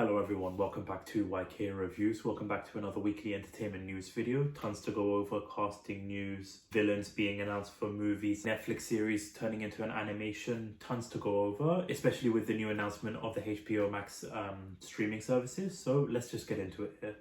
Hello everyone, welcome back to YK Reviews. Welcome back to another weekly entertainment news video. Tons to go over, casting news, villains being announced for movies, Netflix series turning into an animation. Tons to go over, especially with the new announcement of the HBO Max streaming services. So let's just get into it here.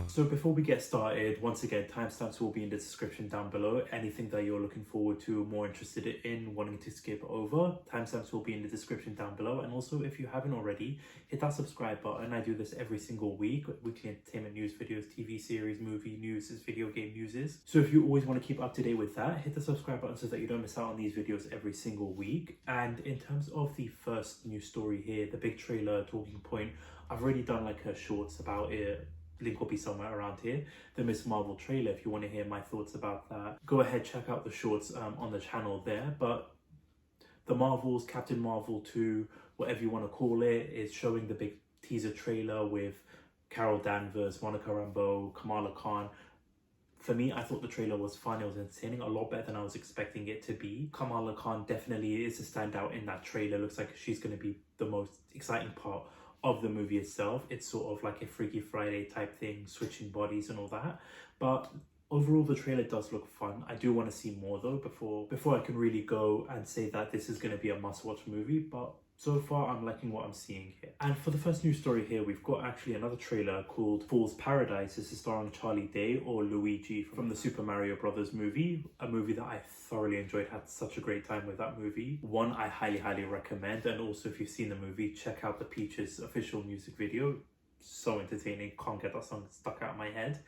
So before we get started, once again, timestamps will be in the description down below. Anything that you're looking forward to, more interested in, wanting to skip over, timestamps will be in the description down below. And also, if you haven't already, hit that subscribe button. I do this every single week, weekly entertainment news videos, TV series, movie news, video game news. So if you always want to keep up to date with that, hit the subscribe button so that you don't miss out on these videos every single week. And in terms of the first news story here, the big trailer talking point, I've already done like a shorts about it. Link will be somewhere around here. The Ms. Marvel trailer, if you want to hear my thoughts about that, go ahead, check out the shorts on the channel there. But the Marvels, Captain Marvel 2, whatever you want to call it, is showing the big teaser trailer with Carol Danvers, monicarambeau, Kamala Khan. For me, I thought the trailer was fun. It was entertaining, a lot better than I was expecting it to be. Kamala Khan definitely is a standout in that trailer. Looks like she's going to be the most exciting part of the movie itself. It's sort of like a Freaky Friday type thing, switching bodies and all that. But overall, the trailer does look fun. I do want to see more though before I can really go and say that this is going to be a must-watch movie. But so far, I'm liking what I'm seeing here. And for the first news story here, we've got actually another trailer called Fool's Paradise. This is starring Charlieday, or Luigi, from the Super Mario Brothers movie. A movie that I thoroughly enjoyed, had such a great time with that movie. One I highly recommend. And also, if you've seen the movie, check out the Peaches official music video. So entertaining, can't get that song stuck out of my head.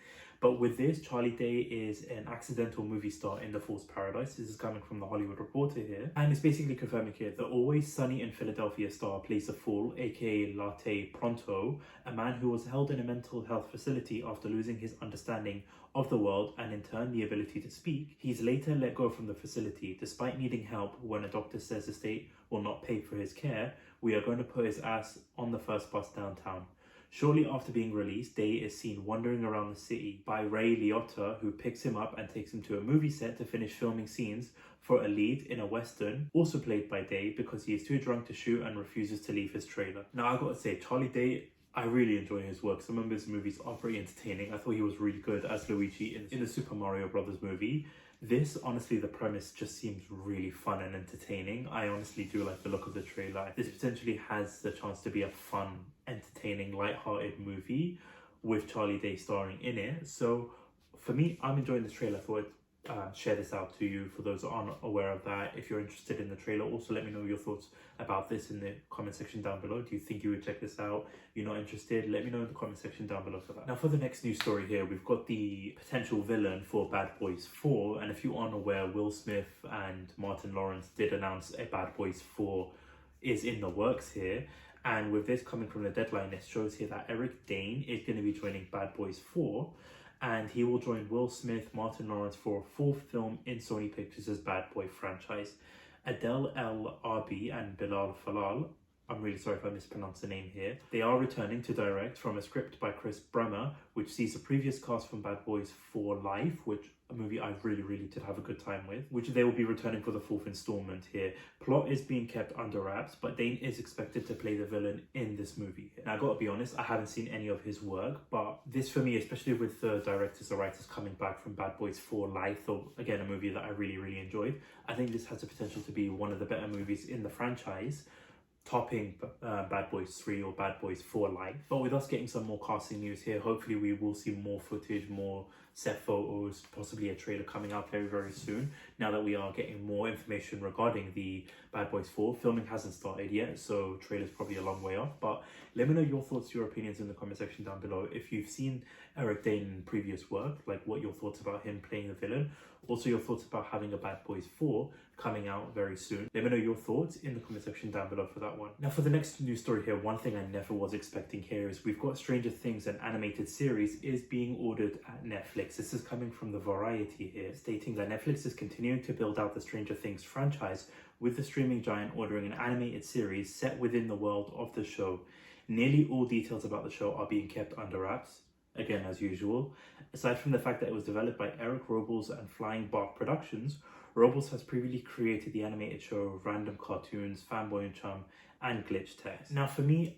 But with this, Charlieday is an accidental movie star in The Fool's Paradise. This is coming from the Hollywood Reporter here. And it's basically confirming here, the always sunny in Philadelphia star plays a fool, aka Latte Pronto, a man who was held in a mental health facility after losing his understanding of the world and in turn the ability to speak. He's later let go from the facility. Despite needing help when a doctor says the state will not pay for his care, we are going to put his ass on the first bus downtown. Shortly after being released, Day is seen wandering around the city by Ray Liotta, who picks him up and takes him to a movie set to finish filming scenes for a lead in a western, also played by Day, because he is too drunk to shoot and refuses to leave his trailer. Now, I gotta say, Charlieday, I really enjoy his work. Some of his movies are pretty entertaining. I thought he was really good as Luigi in the Super Mario Brothers movie. This, honestly, the premise just seems really fun and entertaining. I honestly do like the look of the trailer. This potentially has the chance to be a fun, entertaining, light-hearted movie with Charlieday starring in it. So for me, I'm enjoying this trailer. I thought I'd share this out to you for those who aren't aware of that. If you're interested in the trailer, also let me know your thoughts about this in the comment section down below. Do you think you would check this out? You're not interested? Let me know in the comment section down below for that. Now for the next news story here, we've got the potential villain for Bad Boys 4. And if you aren't aware, Will Smith and Martinlawrence did announce a Bad Boys 4 is in the works here. And with this coming from the deadline, it shows here that Eric Dane is going to be joining Bad Boys 4. And he will join Will Smith, Martinlawrence for a fourth film in Sony Pictures' Bad Boy franchise. Adele El Arbi and Bilal Falal, I'm really sorry if I mispronounced the name here, they are returning to direct from a script by Chris Bremer, which sees the previous cast from Bad Boys for Life, which a movie I really did have a good time with, which they will be returning for the fourth installment here. Plot is being kept under wraps, but Dane is expected to play the villain in this movie. Now, I gotta be honest, I haven't seen any of his work, but this for me, especially with the directors or writers coming back from Bad Boys 4 Life, though again, a movie that I really enjoyed, I think this has the potential to be one of the better movies in the franchise, topping Bad Boys 3 or Bad Boys 4 Life. But with us getting some more casting news here, hopefully we will see more footage, more set photos, possibly a trailer coming out very soon. Now that we are getting more information regarding the Bad Boys 4, filming hasn't started yet, so trailer's probably a long way off. But let me know your thoughts, your opinions in the comment section down below. If you've seen Eric Dane in previous work, like what your thoughts about him playing the villain, also your thoughts about having a Bad Boys 4 coming out very soon. Let me know your thoughts in the comment section down below for that one. Now for the next news story here, one thing I never was expecting here is we've got Stranger Things, an animated series, is being ordered at Netflix. This is coming from the Variety here, stating that Netflix is continuing to build out the Stranger Things franchise, with the streaming giant ordering an animated series set within the world of the show. Nearly all details about the show are being kept under wraps, again as usual. Aside from the fact that it was developed by Eric Robles and Flying Bark Productions, Robles has previously created the animated show Random Cartoons, Fanboy and Chum, and Glitch Test. Now for me,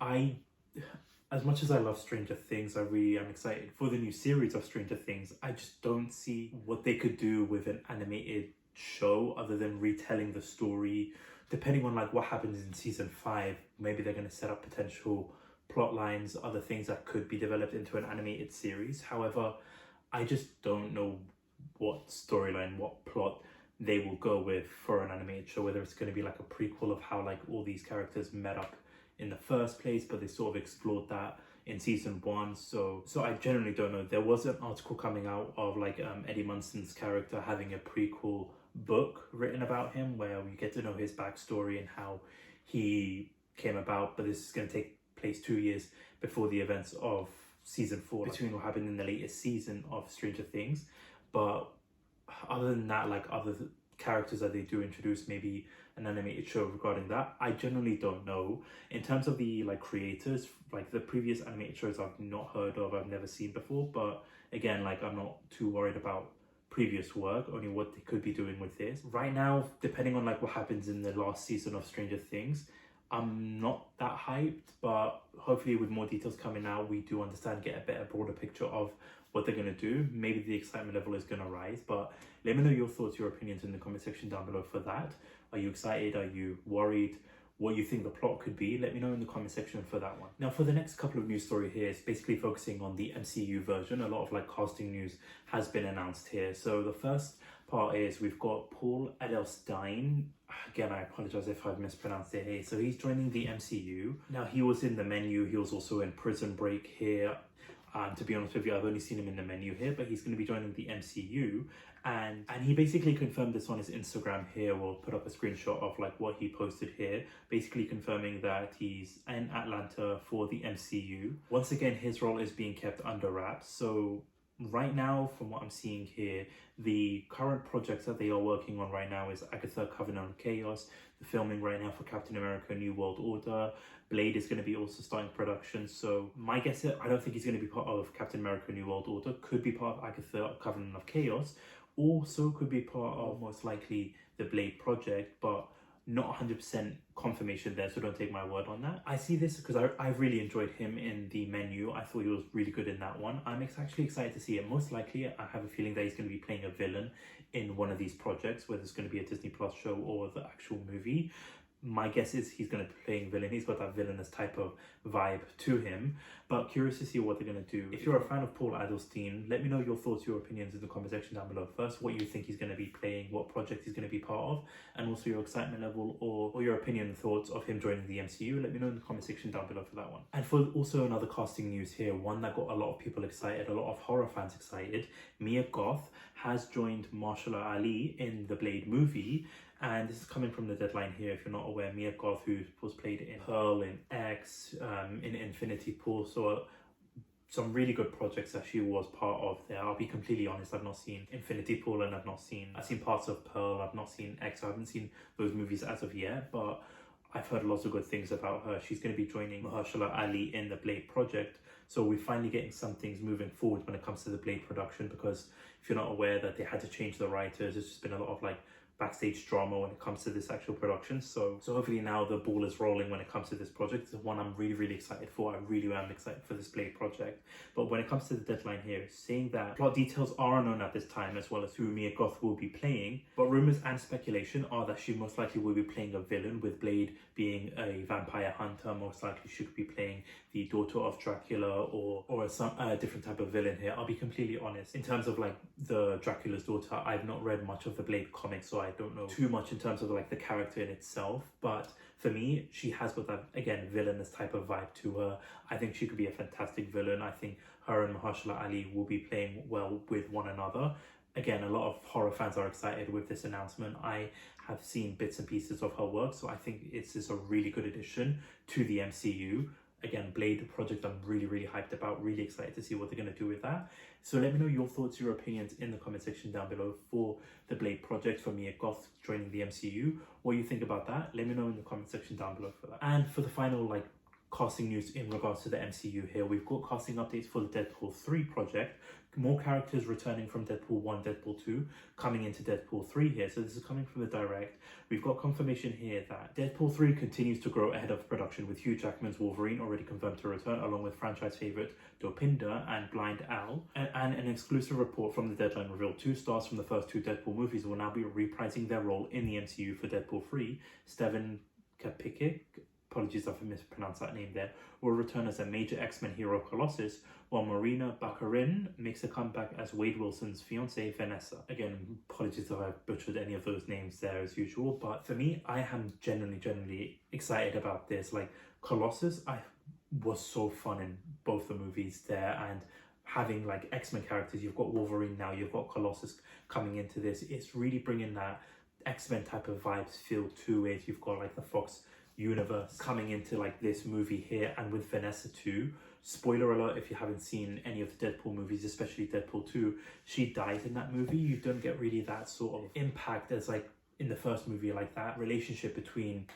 as much as I love Stranger Things, I really am excited for the new series of Stranger Things. I just don't see what they could do with an animated show other than retelling the story. Depending on like what happens in season 5, maybe they're going to set up potential plot lines, other things that could be developed into an animated series. However, I just don't know what storyline, what plot they will go with for an animated show, whether it's going to be like a prequel of how like all these characters met up in the first place, but they sort of explored that in season 1. So I generally don't know. There was an article coming out of like Eddie Munson's character having a prequel book written about him where we get to know his backstory and how he came about, but this is going to take place 2 years before the events of season 4, between what happened in the latest season of Stranger Things. But other than that, like other characters that they do introduce, maybe an animated show regarding that, I generally don't know. In terms of the like creators, like the previous animated shows I've not heard of, I've never seen before, but again, like I'm not too worried about previous work, only what they could be doing with this. Right now, depending on like what happens in the last season of Stranger Things, I'm not that hyped, but hopefully with more details coming out, we do understand, get a better, broader picture of what they're going to do. Maybe the excitement level is going to rise, but let me know your thoughts, your opinions in the comment section down below for that. Are you excited? Are you worried? What you think the plot could be? Let me know in the comment section for that one. Now for the next couple of news story here, it's basically focusing on the MCU version. A lot of like casting news has been announced here. So the first part is we've got Paul Adelstein. Again, I apologize if I've mispronounced it here. So he's joining the MCU. Now he was in The Menu. He was also in Prison Break here. To be honest with you, I've only seen him in The Menu here, but he's going to be joining the MCU. And he basically confirmed this on his Instagram here. We'll put up a screenshot of like what he posted here, basically confirming that he's in Atlanta for the MCU. Once again, his role is being kept under wraps. So right now, from what I'm seeing here, the current projects that they are working on right now is Agatha, Covenant of Chaos, the filming right now for Captain America, New World Order. Blade is going to be also starting production. So my guess is, I don't think he's going to be part of Captain America, New World Order. Could be part of Agatha, Covenant of Chaos. Also could be part of, most likely, the Blade project, but not 100% confirmation there, so don't take my word on that. I see this because I really enjoyed him in The Menu. I thought he was really good in that one. I'm actually excited to see it. Most likely, I have a feeling that he's going to be playing a villain in one of these projects, whether it's going to be a Disney Plus show or the actual movie. My guess is he's going to be playing villain. He's got that villainous type of vibe to him, but curious to see what they're going to do. If you're a fan of Paul Adelstein, let me know your thoughts, your opinions in the comment section down below. First, what you think he's going to be playing, what project he's going to be part of, and also your excitement level or your opinion and thoughts of him joining the MCU. Let me know in the comment section down below for that one. And for also another casting news here, one that got a lot of people excited, a lot of horror fans excited, Miagoth has joined Mahershala Ali in the Blade movie. And this is coming from the deadline here. If you're not aware, Miagoth, who was played in Pearl, in X, in Infinity Pool, so some really good projects that she was part of there. I'll be completely honest, I've not seen Infinity Pool and I've seen parts of Pearl, I've not seen X, I haven't seen those movies as of yet, but I've heard lots of good things about her. She's going to be joining Mahershala Ali in the Blade project. So we're finally getting some things moving forward when it comes to the Blade production, because if you're not aware that they had to change the writers, there's just been a lot of like backstage drama when it comes to this actual production. So hopefully now the ball is rolling when it comes to this project. It's one I'm really excited for. I really am excited for this Blade project. But when it comes to the deadline here, saying that plot details are unknown at this time, as well as who Miagoth will be playing, but rumors and speculation are that she most likely will be playing a villain, with Blade being a vampire hunter. Most likely she could be playing the daughter of Dracula or some different type of villain here. I'll be completely honest, in terms of like the Dracula's daughter, I've not read much of the Blade comics, so I don't know too much in terms of like the character in itself. But for me, she has got that, again, villainous type of vibe to her. I think she could be a fantastic villain. I think her and Mahershala Ali will be playing well with one another. Again, a lot of horror fans are excited with this announcement. I have seen bits and pieces of her work, so I think it's just a really good addition to the MCU. Again, Blade project I'm really hyped about, really excited to see what they're going to do with that. So let me know your thoughts, your opinions in the comment section down below for the Blade project, for Miagoth joining the MCU. What you think about that, let me know in the comment section down below for that. And for the final casting news in regards to the MCU here, we've got casting updates for the Deadpool 3 project. more characters returning from Deadpool 1, Deadpool 2, coming into Deadpool 3 here. So this is coming from the direct. We've got confirmation here that Deadpool 3 continues to grow ahead of production, with Hugh Jackman's Wolverine already confirmed to return, along with franchise favourite Dopinder and Blind Owl. And an exclusive report from the Deadline revealed 2 stars from the first 2 Deadpool movies will now be reprising their role in the MCU for Deadpool 3. Steven Kapicic, apologies if I mispronounced that name there, will return as a major X-Men hero Colossus, while Marina Baccarin makes a comeback as Wade Wilson's fiancée Vanessa. Again, apologies if I've butchered any of those names there as usual, but for me, I am genuinely excited about this. Like, Colossus, I was so fun in both the movies there, and having like X-Men characters, you've got Wolverine now, you've got Colossus coming into this, it's really bringing that X-Men type of vibes feel to it. You've got like the Fox universe coming into like this movie here, and with Vanessa too. Spoiler alert if you haven't seen any of the Deadpool movies, especially Deadpool 2, she dies in that movie. You don't get really that sort of impact as like in the first movie, like that relationship between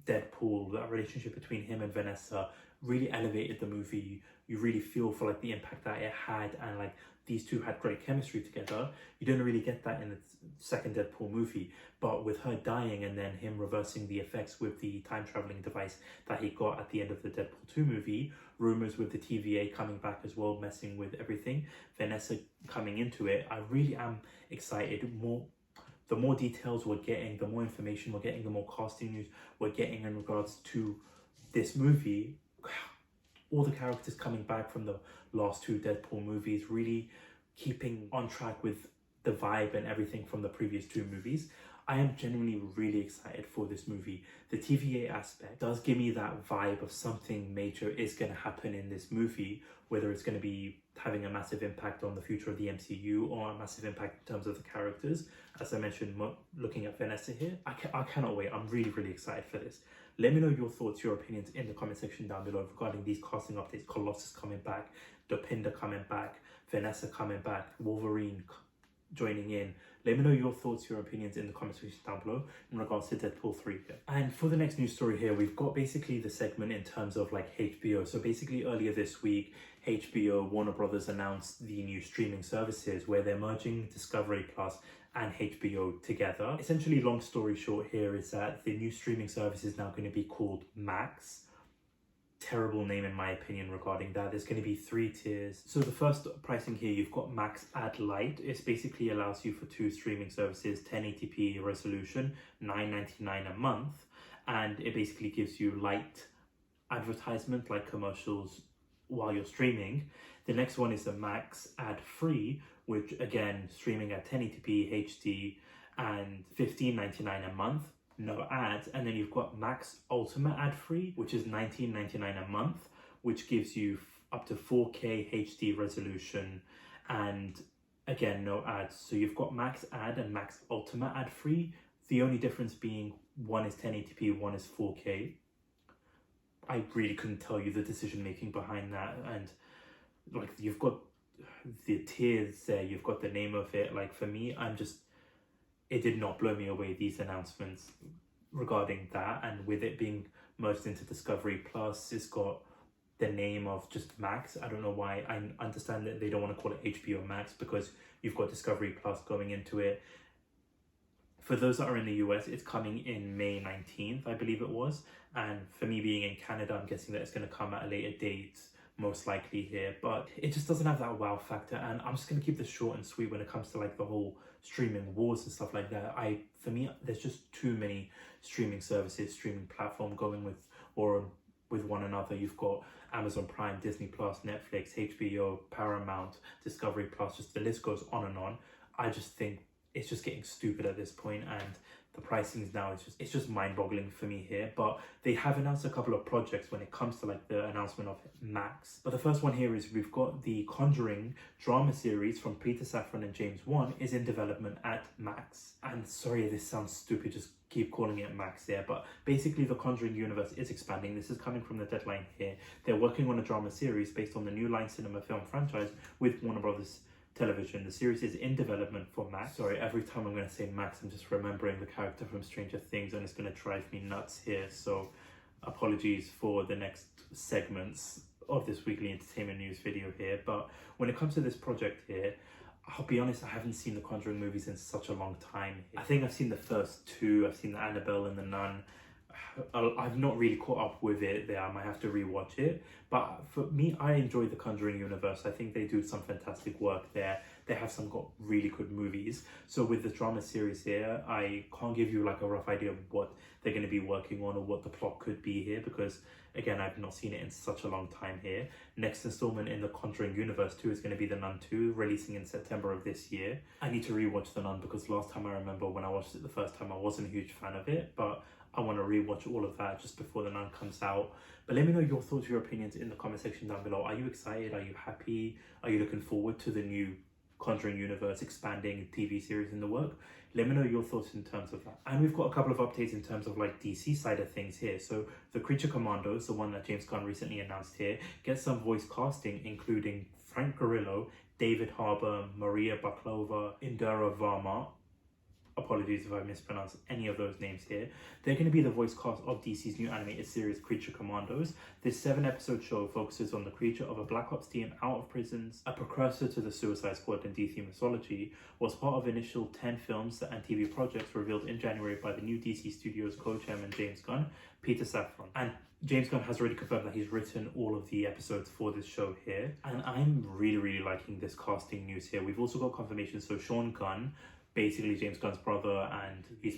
Deadpool, that relationship between him and Vanessa really elevated the movie. You really feel for like the impact that it had, and like these two had great chemistry together. You don't really get that in the second Deadpool movie, but with her dying and then him reversing the effects with the time traveling device that he got at the end of the Deadpool 2 movie, rumors with the TVA coming back as well, messing with everything, Vanessa coming into it, I really am excited. The more details we're getting, the more information we're getting, the more casting news we're getting in regards to this movie. All the characters coming back from the last 2 Deadpool movies, really keeping on track with the vibe and everything from the previous 2 movies. I am genuinely really excited for this movie. The TVA aspect does give me that vibe of something major is going to happen in this movie, whether it's going to be having a massive impact on the future of the MCU or a massive impact in terms of the characters. As I mentioned, looking at Vanessa here, I cannot wait. I'm really excited for this. Let me know your thoughts, your opinions in the comment section down below regarding these casting updates. Colossus coming back, Dopinder coming back, Vanessa coming back, Wolverine joining in. Let me know your thoughts, your opinions in the comment section down below in regards to Deadpool 3 here. And for the next news story here, we've got basically the segment in terms of like HBO. So basically earlier this week, HBO, Warner Bros. Announced the new streaming services where they're merging Discovery Plus and HBO together. Essentially, long story short here is that the new streaming service is now going to be called Max. Terrible name in my opinion regarding that. There's going to be 3 tiers. So the first pricing here, you've got Max Ad Lite. It basically allows you for 2 streaming services, 1080p resolution, $9.99 a month, and it basically gives you light advertisement like commercials while you're streaming. The next one is the Max Ad Free, which again, streaming at 1080p HD and $15.99 a month, no ads. And then you've got Max Ultimate Ad Free, which is $19.99 a month, which gives you up to 4K HD resolution and again, no ads. So you've got Max Ad and Max Ultimate Ad Free. The only difference being one is 1080p, one is 4K. I really couldn't tell you the decision making behind that, and like you've got the tiers there, you've got the name of it. Like for me, it did not blow me away, these announcements regarding that. And with it being merged into Discovery Plus, it's got the name of just Max. I don't know why. I understand that they don't want to call it HBO Max because you've got Discovery Plus going into it. For those that are in the US, it's coming in May 19th, I believe it was. And for me being in Canada, I'm guessing that it's going to come at a later date, most likely here. But it just doesn't have that wow factor. And I'm just going to keep this short and sweet when it comes to like the whole streaming wars and stuff like that. For me, there's just too many streaming services, streaming platform going with one another. You've got Amazon Prime, Disney Plus, Netflix, HBO, Paramount, Discovery Plus, just the list goes on and on. I just think it's just getting stupid at this point, and the pricings now it's just mind-boggling for me here. But they have announced a couple of projects when it comes to like the announcement of Max. But the first one here is we've got the Conjuring drama series from Peter Safran and James Wan is in development at Max. And sorry, this sounds stupid, just keep calling it Max there, but basically the Conjuring universe is expanding. This is coming from the Deadline here. They're working on a drama series based on the New Line Cinema film franchise with Warner Bros. Television. The series is in development for Max. Sorry, every time I'm going to say Max, I'm just remembering the character from Stranger Things, and it's going to drive me nuts here. So apologies for the next segments of this weekly entertainment news video here. But when it comes to this project here, I'll be honest, I haven't seen the Conjuring movies in such a long time. I think I've seen the first two. I've seen the Annabelle and the Nun. I've not really caught up with it there. I might have to rewatch it. But for me, I enjoy the Conjuring universe. I think they do some fantastic work there. They have some got really good movies. So with the drama series here, I can't give you like a rough idea of what they're going to be working on or what the plot could be here, because again, I've not seen it in such a long time here. Next installment in the Conjuring universe 2 is going to be The Nun 2, releasing in September of this year. I need to rewatch The Nun because last time I remember when I watched it the first time, I wasn't a huge fan of it, but I want to rewatch all of that just before The Nun comes out. But let me know your thoughts, your opinions in the comment section down below. Are you excited? Are you happy? Are you looking forward to the new Conjuring universe expanding TV series in the work? Let me know your thoughts in terms of that. And we've got a couple of updates in terms of like DC side of things here. So the Creature Commandos, the one that James Gunn recently announced here, gets some voice casting, including Frank Grillo, David Harbour, Maria Baklova, Indira Varma. Apologies if I mispronounce any of those names here. They're going to be the voice cast of DC's new animated series Creature Commandos. This 7-episode show focuses on the creature of a Black Ops team out of prisons. A precursor to the Suicide Squad in DC mythology, was part of initial 10 films and TV projects revealed in January by the new DC Studios co-chairman James Gunn, Peter Safran. And James Gunn has already confirmed that he's written all of the episodes for this show here. And I'm really liking this casting news here. We've also got confirmation, so Sean Gunn, basically James Gunn's brother, and he's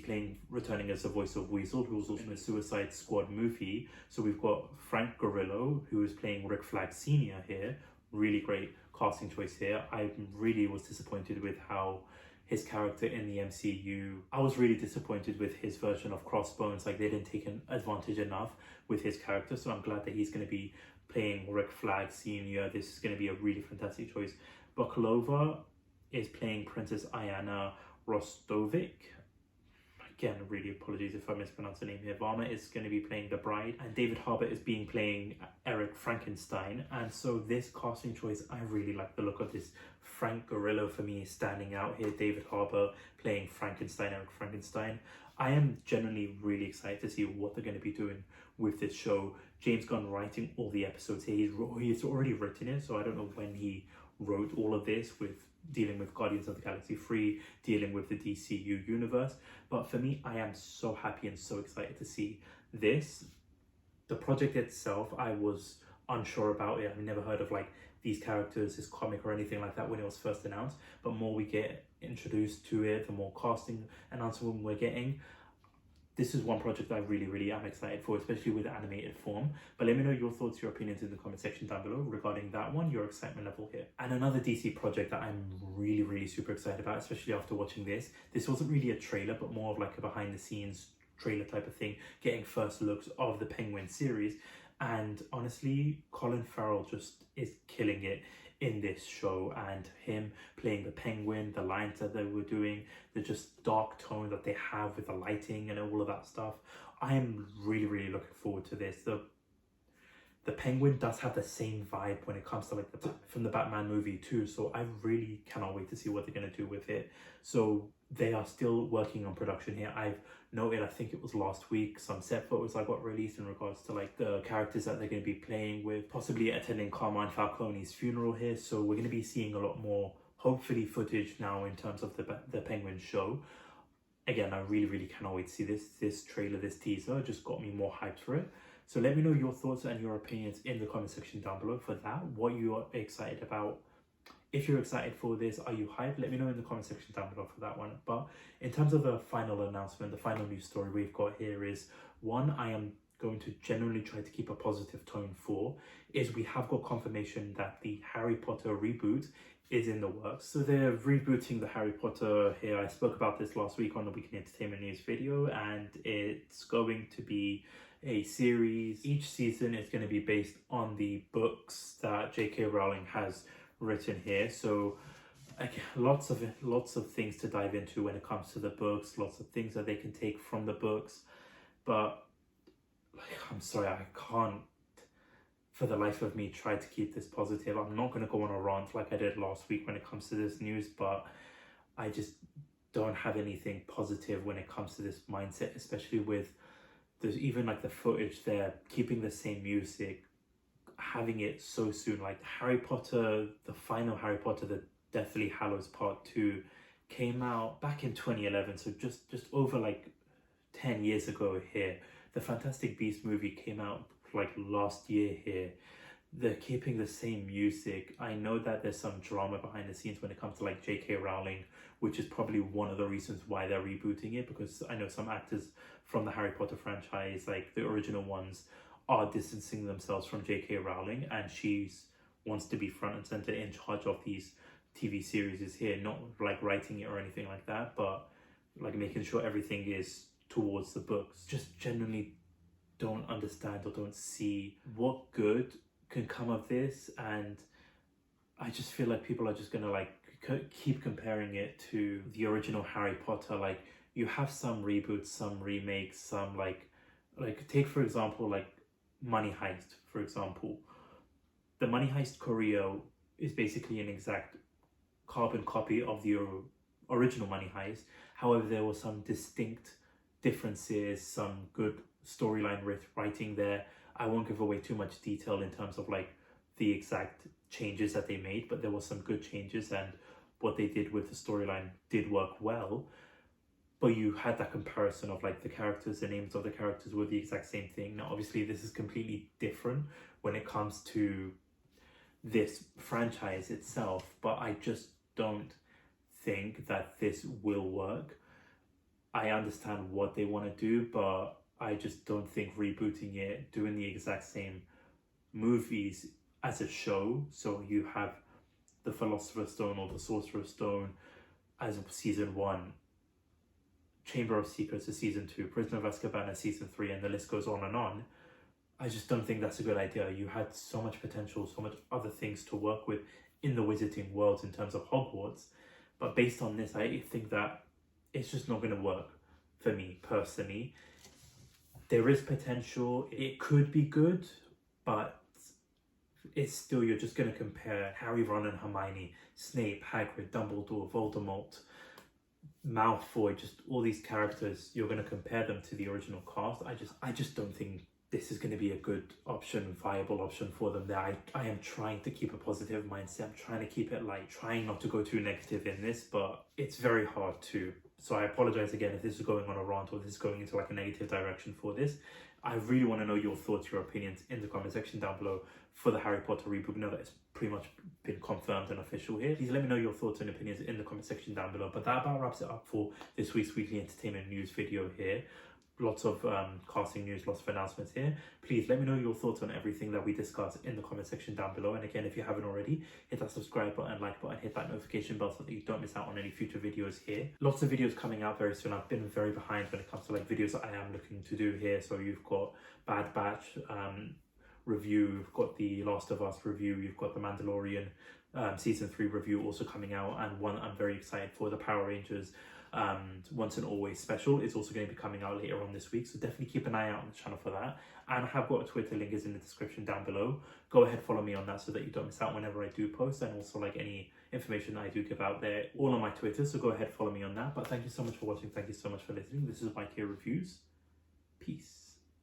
returning as the voice of Weasel, who was also in the Suicide Squad movie. So we've got Frank Grillo, who is playing Rick Flag Sr. here. Really great casting choice here. I really was disappointed with how his character in the MCU, I was really disappointed with his version of Crossbones. Like, they didn't take an advantage enough with his character, so I'm glad that he's going to be playing Rick Flag Sr. This is going to be a really fantastic choice. Baklova is playing Princess Ayana Rostovic. Again, really apologies if I mispronounce the name here. Varma is going to be playing the bride, and David Harbour is playing Eric Frankenstein. And so this casting choice, I really like the look of this. Frank Grillo for me is standing out here. David Harbour playing Frankenstein, Eric Frankenstein. I am genuinely really excited to see what they're going to be doing with this show. James Gunn writing all the episodes here. He's already written it, so I don't know when he wrote all of this, with dealing with Guardians of the Galaxy 3, dealing with the DCU universe. But for me, I am so happy and so excited to see this. The project itself, I was unsure about it. I've never heard of like these characters, this comic or anything like that when it was first announced. But more we get introduced to it, the more casting announcement we're getting. This is one project I really am excited for, especially with the animated form. But let me know your thoughts, your opinions in the comment section down below regarding that one, your excitement level here. And another DC project that I'm really super excited about, especially after watching this. This wasn't really a trailer, but more of like a behind the scenes trailer type of thing, getting first looks of the Penguin series. And honestly, Colinfarrell just is killing it in this show, and him playing the Penguin, the lines that they were doing, the just dark tone that they have with the lighting and all of that stuff. I am really looking forward to this. The Penguin does have the same vibe when it comes to like from the Batman movie too, so I really cannot wait to see what they're going to do with it. So they are still working on production here. I've noted, I think it was last week, some set photos I got released in regards to like the characters that they're going to be playing with, possibly attending Carmine Falcone's funeral here. So we're going to be seeing a lot more, hopefully, footage now in terms of the Penguin show. Again, I really cannot wait to see this trailer, this teaser just got me more hyped for it. So let me know your thoughts and your opinions in the comment section down below for that, what you are excited about. If you're excited for this, are you hyped? Let me know in the comment section down below for that one. But in terms of the final announcement, the final news story we've got here is one I am going to generally try to keep a positive tone for, is we have got confirmation that the Harry Potter reboot is in the works. So they're rebooting the Harry Potter here. I spoke about this last week on the Weekly Entertainment News video, and it's going to be a series. Each season is going to be based on the books that jkrowling has written here. So lots of things to dive into when it comes to the books, lots of things that they can take from the books. But like, I'm sorry, I can't for the life of me try to keep this positive. I'm not going to go on a rant like I did last week when it comes to this news, but I just don't have anything positive when it comes to this mindset, especially with there's even like the footage there, keeping the same music. having it so soon. Like Harry Potter, the final Harry Potter, the Deathly Hallows Part 2 came out back in 2011, so just over like 10 years ago here. The Fantastic Beasts movie came out like last year here. They're keeping the same music. I know that there's some drama behind the scenes when it comes to like jkrowling, which is probably one of the reasons why they're rebooting it, because I know some actors from the Harry Potter franchise, like the original ones, are distancing themselves from J.K. Rowling, and she's wants to be front and center in charge of these TV series is here, not like writing it or anything like that, but like making sure everything is towards the books. Just genuinely don't understand or don't see what good can come of this, and I just feel like people are just gonna like keep comparing it to the original Harry Potter. Like you have some reboots, some remakes, some like take for example like Money Heist, for example. The Money Heist choreo is basically an exact carbon copy of the original Money Heist. However, there were some distinct differences, some good storyline writing there. I won't give away too much detail in terms of like the exact changes that they made, but there were some good changes, and what they did with the storyline did work well. But you had that comparison of like the characters, the names of the characters were the exact same thing. Now, obviously, this is completely different when it comes to this franchise itself, but I just don't think that this will work. I understand what they want to do, but I just don't think rebooting it, doing the exact same movies as a show. So you have the Philosopher's Stone or the Sorcerer's Stone as season 1, Chamber of Secrets as season 2, Prisoner of Azkaban as season 3, and the list goes on and on. I just don't think that's a good idea. You had so much potential, so much other things to work with in the wizarding world in terms of Hogwarts. But based on this, I think that it's just not going to work for me personally. There is potential. It could be good, but it's still, you're just going to compare Harry, Ron and Hermione, Snape, Hagrid, Dumbledore, Voldemort, Malfoy, just all these characters. You're going to compare them to the original cast. I just don't think this is going to be a good option, viable option for them there. I am trying to keep a positive mindset. I'm trying to keep it light, trying not to go too negative in this, but it's very hard to. So I apologize again if this is going on a rant or this is going into like a negative direction for this. I really want to know your thoughts, your opinions in the comment section down below for the Harry Potter reboot. Now that it's pretty much been confirmed and official here. Please let me know your thoughts and opinions in the comment section down below. But that about wraps it up for this week's weekly entertainment news video here. Lots of casting news, lots of announcements here. Please let me know your thoughts on everything that we discussed in the comment section down below. And again, if you haven't already, hit that subscribe button, like button, hit that notification bell so that you don't miss out on any future videos here. Lots of videos coming out very soon. I've been very behind when it comes to like videos that I am looking to do here. So you've got Bad Batch review, you've got the Last of Us review, you've got the Mandalorian season 3 review also coming out, and one I'm very excited for, the Power Rangers Once and Always special is also going to be coming out later on this week, so definitely keep an eye out on the channel for that. And I have got a Twitter, link is in the description down below. Go ahead, follow me on that so that you don't miss out whenever I do post, and also like any information that I do give out there, all on my Twitter, so go ahead, follow me on that. But thank you so much for watching, thank you so much for listening. This is Mike here Reviews. Peace.